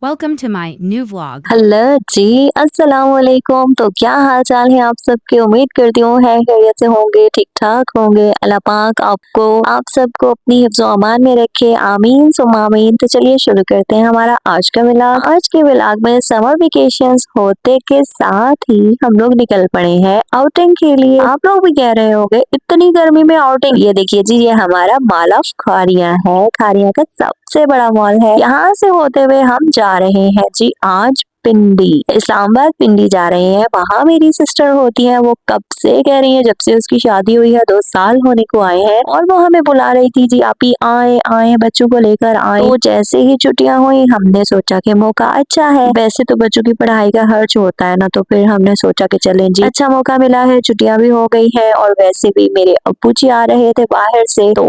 Welcome to my new vlog. Hello जी, अस्सलाम वालेकुम। तो क्या हाल चाल है आप सबके? उम्मीद करती हूँ है खैरियत से होंगे, ठीक ठाक होंगे। अल्लाह पाक आपको आप सबको अपनी हिफ्ज़ो अमान में रखे, आमीन सुम्मा आमीन। तो चलिए शुरू करते हैं हमारा आज का व्लॉग। आज के व्लॉग में समर वेकेशंस होते के साथ ही हम लोग निकल पड़े हैं आउटिंग के लिए। आप लोग भी कह रहे होंगे इतनी गर्मी में आउटिंग? ये देखिए जी, ये हमारा मॉल ऑफ खारियां है। खारियां का सबसे बड़ा मॉल है। यहाँ से होते हुए हम जा रहे हैं जी आज पिंडी, इस्लामाबाद पिंडी जा रहे हैं। वहाँ मेरी सिस्टर होती है, वो कब से कह रही है, जब से उसकी शादी हुई है 2 साल होने को आए हैं, और वो हमें बुला रही थी जी आप ही आए आए बच्चों को लेकर आए। तो जैसे ही छुट्टियां हुई हमने सोचा कि मौका अच्छा है, वैसे तो बच्चों की पढ़ाई का खर्च होता है ना, तो फिर हमने सोचा कि चलें जी, अच्छा मौका मिला है, छुट्टियां भी हो गई है और वैसे भी मेरे अब्बू जी आ रहे थे बाहर से, तो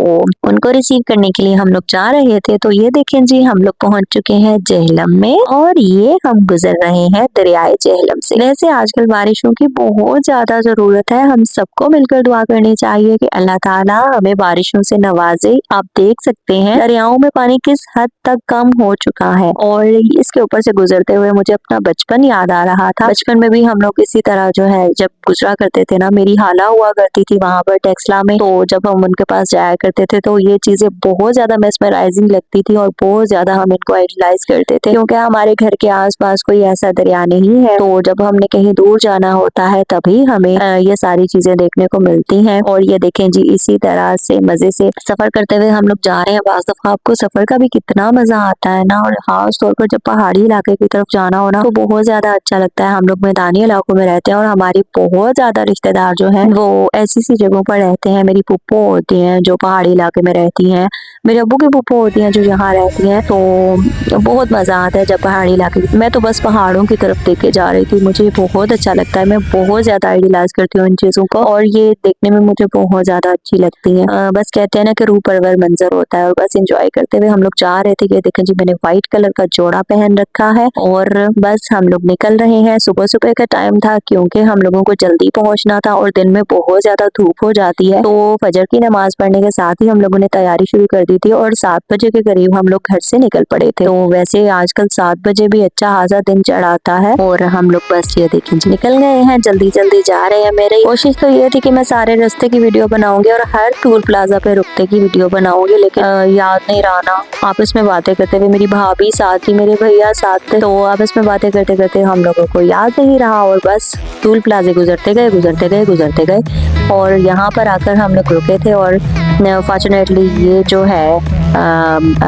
उनको रिसीव करने के लिए हम लोग जा रहे थे। तो ये देखें जी, हम लोग पहुंच चुके हैं जेहलम में और ये हम गुजर रहे हैं दरियाए जेहलम से। वैसे आजकल बारिशों की बहुत ज्यादा जरूरत है, हम सबको मिलकर दुआ करनी चाहिए कि अल्लाह ताला हमें बारिशों से नवाजे। आप देख सकते हैं दरियाओं में पानी किस हद तक कम हो चुका है, और इसके ऊपर से गुजरते हुए मुझे अपना बचपन याद आ रहा था। बचपन में भी हम लोग इसी तरह जो है जब गुजरा करते थे ना, मेरी हाला हुआ करती थी वहाँ पर टेक्सला में, तो जब हम उनके पास जाया करते थे तो ये चीजें बहुत ज्यादा मेस्मराइजिंग लगती थी और बहुत ज्यादा हम इनको आइडलाइज करते थे, क्योंकि हमारे घर के आसपास कोई ऐसा दरिया नहीं है। तो जब हमने कहीं दूर जाना होता है तभी हमें ये सारी चीजें देखने को मिलती हैं। और ये देखें जी, इसी तरह से मजे से सफर करते हुए हम लोग जा रहे हैं। बाज़ दफा आपको सफर का भी कितना मजा आता है ना, और खास तौर पर जब पहाड़ी इलाके की तरफ जाना हो ना, तो बहुत ज्यादा अच्छा लगता है। हम लोग मैदानी इलाकों में रहते हैं और हमारी बहुत ज्यादा रिश्तेदार जो है वो ऐसी सी जगहों पर रहते हैं। मेरी पुप्पो होती हैं जो पहाड़ी इलाके में रहती हैं, मेरे अब्बू की पुप्पो होती हैं जो यहाँ रहती हैं। तो बहुत मजा आता है जब पहाड़ी इलाके, मैं तो बस पहाड़ों की तरफ देख के जा रही थी, मुझे बहुत अच्छा लगता है। मैं बहुत ज्यादा आइडियलाइज करती हूँ इन चीजों को, और ये देखने में मुझे बहुत ज्यादा अच्छी लगती है। बस कहते हैं ना कि रूह परवर मंजर होता है, और बस एंजॉय करते हुए हम लोग जा रहे थे। ये देखें जी, मैंने व्हाइट कलर का जोड़ा पहन रखा है और बस हम लोग निकल रहे हैं। सुबह सुबह का टाइम था क्योंकि हम लोगों को जल्दी पहुंचना था और दिन में बहुत ज्यादा धूप हो जाती है, तो फजर की नमाज पढ़ने के साथ ही हम लोगों ने तैयारी शुरू कर दी थी और 7 बजे के करीब हम लोग घर से निकल पड़े थे। तो वैसे आजकल 7 बजे भी अच्छा खासा दिन चढ़ाता है, और हम लोग बस ये देखें जी निकल गए हैं, जल्दी जल्दी जा रहे हैं। मेरी कोशिश तो ये थी कि मैं सारे रास्ते की वीडियो बनाऊंगी और हर टूल प्लाजा पे रुकते की वीडियो बनाऊंगी, लेकिन याद नहीं रहा ना। आपस में बातें करते हुए, मेरी भाभी साथ थी, मेरे भैया साथ थे, तो आपस में बातें करते करते हम लोगों को याद नहीं रहा और बस टूल प्लाजे गुजरते गए गुजरते गए गुजरते गए, और यहाँ पर आकर हम लोग रुके थे। और फॉर्चुनेटली ये जो है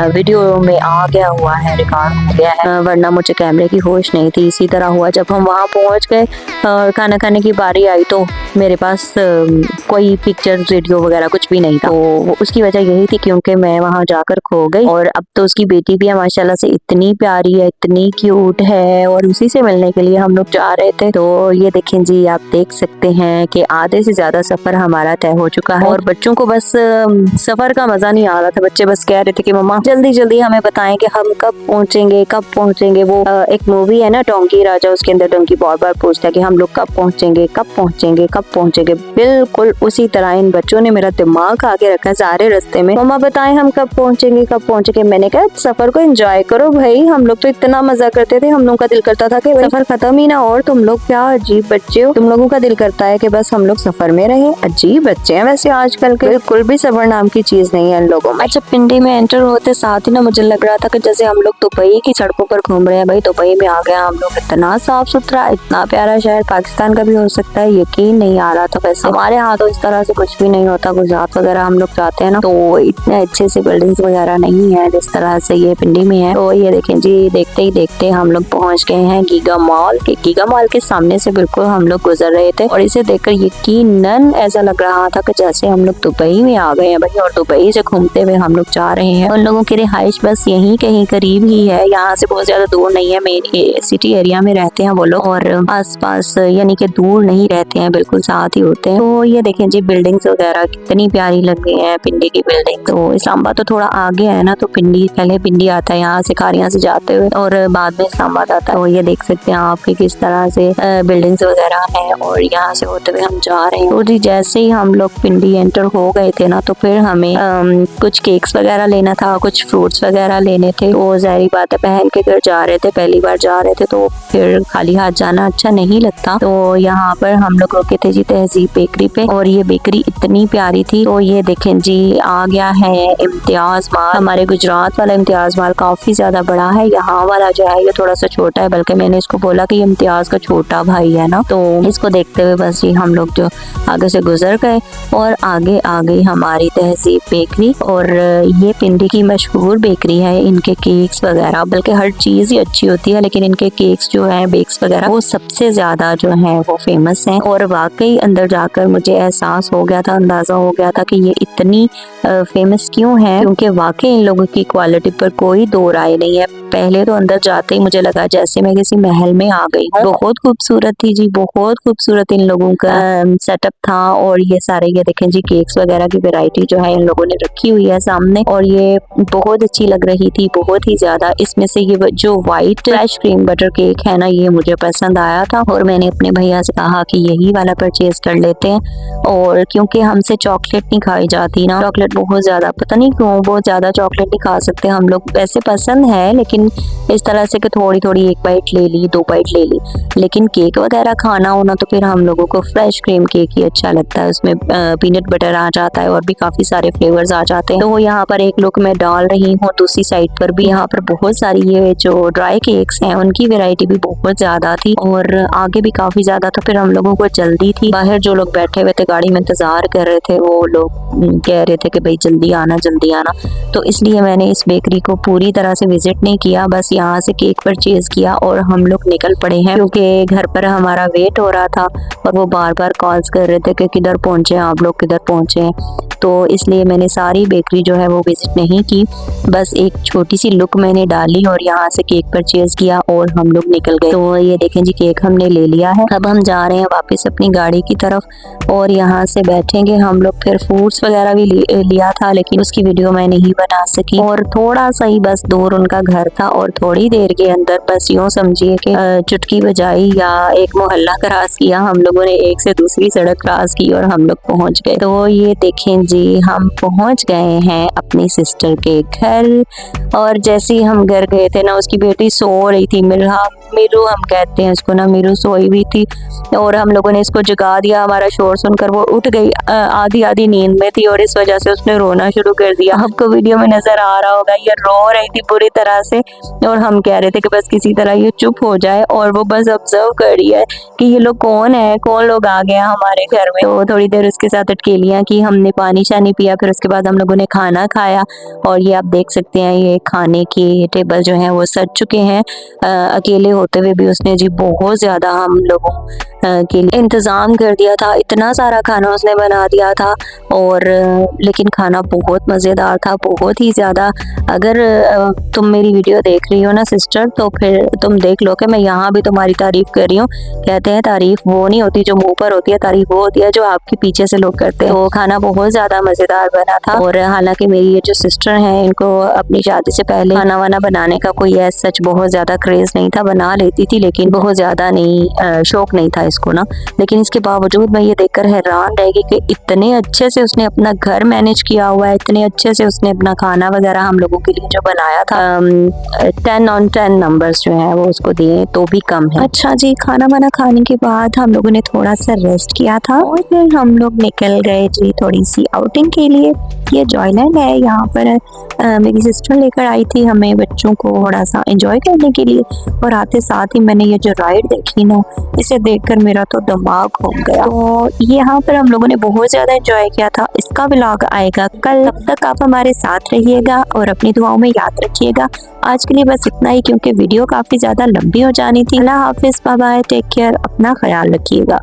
वीडियो में आ गया हुआ है, रिकॉर्ड हो गया है, वरना मुझे कैमरे की होश नहीं थी। इसी तरह हुआ जब हम वहाँ पहुँच गए और खाना खाने की बारी आई, तो मेरे पास कोई पिक्चर वीडियो वगैरह कुछ भी नहीं था। तो उसकी वजह यही थी क्योंकि मैं वहाँ जाकर खो गई, और अब तो उसकी बेटी भी है माशाल्लाह से, इतनी प्यारी है, इतनी क्यूट है, और उसी से मिलने के लिए हम लोग जा रहे थे। तो ये देखें जी, आप देख सकते हैं कि आधे से ज्यादा सफर हमारा तय हो चुका है, और बच्चों को बस सफर का मजा नहीं आ रहा था। बच्चे बस कह रहे थे कि मम्मा जल्दी जल्दी हमें बताएं कि हम कब पहुंचेंगे कब पहुंचेंगे। वो एक मूवी है ना डोंकी राजा, उसके अंदर डोंकी बार बार पूछता है कि हम लोग कब पहुंचेंगे कब पहुंचेंगे कब पहुंचेंगे। बिल्कुल उसी तरह इन बच्चों ने मेरा दिमाग आगे रखा सारे रास्ते में, मम्मा बताएं हम कब पहुंचेंगे कब पहुंचेंगे। मैंने कहा सफर को एंजॉय करो भाई, हम लोग तो इतना मजा करते थे, हम लोगों का दिल करता था कि सफर खत्म ही ना हो, और तुम लोग क्या अजीब बच्चे हो, तुम लोगों का दिल करता है कि बस हम लोग सफर में रहे। अजीब बच्चे हैं वैसे आजकल के, बिल्कुल भी सबर नाम की चीज नहीं है इन लोगों में। अच्छा, पिंडी में एंटर होते साथ ही ना मुझे लग रहा था कि जैसे हम लोग दुबई की सड़कों पर घूम रहे हैं। भाई दुबई में आ गए हम लोग, इतना साफ सुथरा, इतना प्यारा शहर, पाकिस्तान का भी हो सकता है, यकीन नहीं आ रहा था। वैसे हमारे यहाँ तो इस तरह से कुछ भी नहीं होता। गुजरात वगैरह हम लोग जाते हैं ना, तो इतने अच्छे से बिल्डिंग्स वगैरह नहीं है जिस तरह से ये पिंडी में है। तो ये देखें जी, देखते ही देखते हम लोग पहुँच गए हैं गीगा मॉल के। गीगा मॉल के सामने से बिल्कुल हम लोग गुजर रहे थे, और इसे देखकर यकीनन ऐसा लग रहा था कि जैसे हम लोग दुबई में आ गए हैं भाई, और दुबई से घूमते हुए हम लोग जा रहे हैं। उन लोगों की रिहाइश बस यहीं कहीं करीब ही है, यहाँ से बहुत ज्यादा दूर नहीं है, मेन सिटी एरिया में रहते हैं वो लोग, और आस पास यानी कि दूर नहीं रहते हैं, बिल्कुल साथ ही होते हैं। तो ये देखें जी, बिल्डिंग्स वगैरह कितनी प्यारी लग रही है पिंडी की बिल्डिंग। तो इस्लामाबाद तो थोड़ा आगे है ना, तो पिंडी पहले पिंडी आता है यहाँ से खारियां से जाते हुए, और बाद में इस्लामाबाद आता है। तो ये देख सकते हैं आप कि किस तरह से बिल्डिंग्स वगैरह है, और यहाँ से होते हुए हम जा रहे हैं। तो जी जैसे ही हम लोग पिंडी एंटर हो गए थे ना, तो फिर हमें कुछ केक्स वगैरह वगैरह लेना था, कुछ फ्रूट्स वगैरह लेने थे। वो ज़ाहिर बात है बहन के घर जा रहे थे, पहली बार जा रहे थे तो फिर खाली हाथ जाना अच्छा नहीं लगता। तो यहाँ पर हम लोग रुके थे जी तहजीब बेकरी पे, और ये बेकरी इतनी प्यारी थी। तो ये देखें जी आ गया है इम्तियाज माल। हमारे गुजरात वाला इम्तियाज माल काफी ज्यादा बड़ा है, यहाँ वाला जो है ये थोड़ा सा छोटा है, बल्कि मैंने इसको बोला कि ये इम्तियाज का छोटा भाई है ना। तो इसको देखते हुए बस जी हम लोग जो आगे से गुजर गए और आगे आ गई हमारी तहजीब बेकरी। और ये पिंडी की मशहूर बेकरी है, इनके केक्स वगैरह, बल्कि हर चीज ही अच्छी होती है, लेकिन इनके केक्स जो है बेक्स वगैरह वो सबसे ज्यादा जो है वो फेमस है। और वाकई अंदर जाकर मुझे एहसास हो गया था, अंदाजा हो गया था कि ये इतनी फेमस क्यों है, क्योंकि वाकई इन लोगों की क्वालिटी पर कोई दो राय नहीं है। पहले तो अंदर जाते ही मुझे लगा जैसे मैं किसी महल में आ गई हूँ। बहुत खूबसूरत थी जी, बहुत खूबसूरत इन लोगों का सेटअप था। और ये सारे ये देखें जी केक्स वगैरह की वैरायटी जो है इन लोगों ने रखी हुई है सामने, और ये बहुत अच्छी लग रही थी, बहुत ही ज्यादा। इसमें से ये जो white fresh cream butter cake है ना, ये मुझे पसंद आया था और मैंने अपने भैया से कहा कि यही वाला परचेज कर लेते हैं। और क्योंकि हमसे चॉकलेट नहीं खाई जाती ना, चॉकलेट बहुत ज्यादा, पता नहीं क्यों बहुत ज्यादा चॉकलेट नहीं खा सकते हम लोग, वैसे पसंद है लेकिन इस तरह से कि थोड़ी थोड़ी एक बाइट ले ली, दो बाइट ले ली, लेकिन केक वगैरह खाना होना तो फिर हम लोगों को फ्रेश क्रीम केक ही अच्छा लगता है। उसमें पीनट बटर आ जाता है और भी काफी सारे फ्लेवर्स आ जाते हैं। तो यहाँ पर एक लुक मैं डाल रही हूँ, दूसरी साइड पर भी यहाँ पर बहुत सारी ये जो ड्राई केक्स हैं उनकी वैरायटी भी बहुत ज्यादा थी और आगे भी काफी ज्यादा था। फिर हम लोगों को जल्दी थी, बाहर जो लोग बैठे हुए थे गाड़ी में इंतजार कर रहे थे वो लोग कह रहे थे कि भाई जल्दी आना जल्दी आना, तो इसलिए मैंने इस बेकरी को पूरी तरह से विजिट नहीं किया, बस यहाँ से केक परचेज किया और हम लोग निकल पड़े हैं, क्योंकि घर पर हमारा वेट हो रहा था और वो बार बार कॉल्स कर रहे थे कि किधर पहुंचे आप लोग, किधर पहुंचे हैं। तो इसलिए मैंने सारी बेकरी जो है वो विजिट नहीं की, बस एक छोटी सी लुक मैंने डाली और यहाँ से केक परचेज किया और हम लोग निकल गए। तो ये देखें जी केक हमने ले लिया है, अब हम जा रहे हैं वापस अपनी गाड़ी की तरफ और यहाँ से बैठेंगे हम लोग। फिर फ्रूट्स वगैरह भी लिया था लेकिन उसकी वीडियो मैं नहीं बना सकी, और थोड़ा सा ही बस दूर उनका घर था और थोड़ी देर के अंदर बस यूँ समझिए कि चुटकी बजाई या एक मोहल्ला क्रॉस किया हम लोगों ने, एक से दूसरी सड़क क्रॉस की और हम लोग पहुँच गए। तो ये देखें जी हम पहुँच गए हैं अपनी सिस्टर के घर, और जैसे ही हम घर गए थे ना उसकी बेटी सो रही थी, मीरू हम कहते हैं उसको ना, मीरू सोई हुई थी और हम लोगों ने इसको जगा दिया। हमारा शोर सुनकर वो उठ गई, आधी आधी नींद में थी और इस वजह से उसने रोना शुरू कर दिया। आपको वीडियो में नजर आ रहा होगा ये रो रही थी पूरी तरह से और हम कह रहे थे कि बस किसी तरह ये चुप हो जाए, और वो बस ऑब्जर्व कर रही है कि ये लोग कौन है, कौन लोग आ गए हमारे घर में। तो थोड़ी देर उसके साथ अटकेलियां की, हमने पानी शानी पिया, फिर उसके बाद हम लोगों ने खाना खाया। और ये आप देख सकते हैं ये खाने के टेबल जो है वो सज चुके हैं। अकेले होते हुए भी उसने जी बहुत ज्यादा हम लोगों के लिए इंतजाम कर दिया था, इतना सारा खाना उसने बना दिया था। और लेकिन खाना बहुत मजेदार था, बहुत ही ज्यादा। अगर तुम मेरी वीडियो देख रही हो ना सिस्टर, तो फिर तुम देख लो कि मैं यहाँ भी तुम्हारी तारीफ कर रही हूँ। कहते हैं तारीफ वो नहीं होती जो मुंह पर होती है, तारीफ वो होती है जो आपके पीछे से लोग करते हैं। तो खाना बहुत ज्यादा मजेदार बना था। और हालांकि मेरी ये जो सिस्टर है इनको अपनी शादी से पहले खाना वाना बनाने का कोई ऐसा सच बहुत ज्यादा क्रेज नहीं था, बना लेती थी लेकिन बहुत ज्यादा नहीं, शौक नहीं था इसको ना। लेकिन इसके बावजूद मैं ये देखकर हैरान रह गई कि इतने अच्छे से उसने अपना घर मैनेज किया हुआ है, इतने अच्छे से उसने अपना खाना वगैरह हम लोगों के लिए जो बनाया था। 10 on 10 नंबर्स जो है वो उसको दिए तो भी कम है। अच्छा जी, खाना वाना खाने के बाद हम लोगों ने थोड़ा सा रेस्ट किया था और फिर हम लोग निकल गए जी थोड़ी सी आउटिंग के लिए। ये जॉयलैंड है, यहाँ पर मेरी सिस्टर लेकर आई थी हमें बच्चों को थोड़ा सा एंजॉय करने के लिए, और आते साथ ही मैंने ये जो राइड देखी ना, इसे देखकर मेरा तो दिमाग घूम गया। तो यहाँ पर हम लोगों ने बहुत ज्यादा एंजॉय किया था। इसका व्लॉग आएगा कल, तब तक आप हमारे साथ रहिएगा और अपनी दुआओं में याद रखिएगा। आज के लिए बस इतना ही, क्योंकि वीडियो काफी ज्यादा लंबी हो जानी थी। अल्लाह हाफिज, बाय बाय, टेक केयर, अपना ख्याल रखिएगा।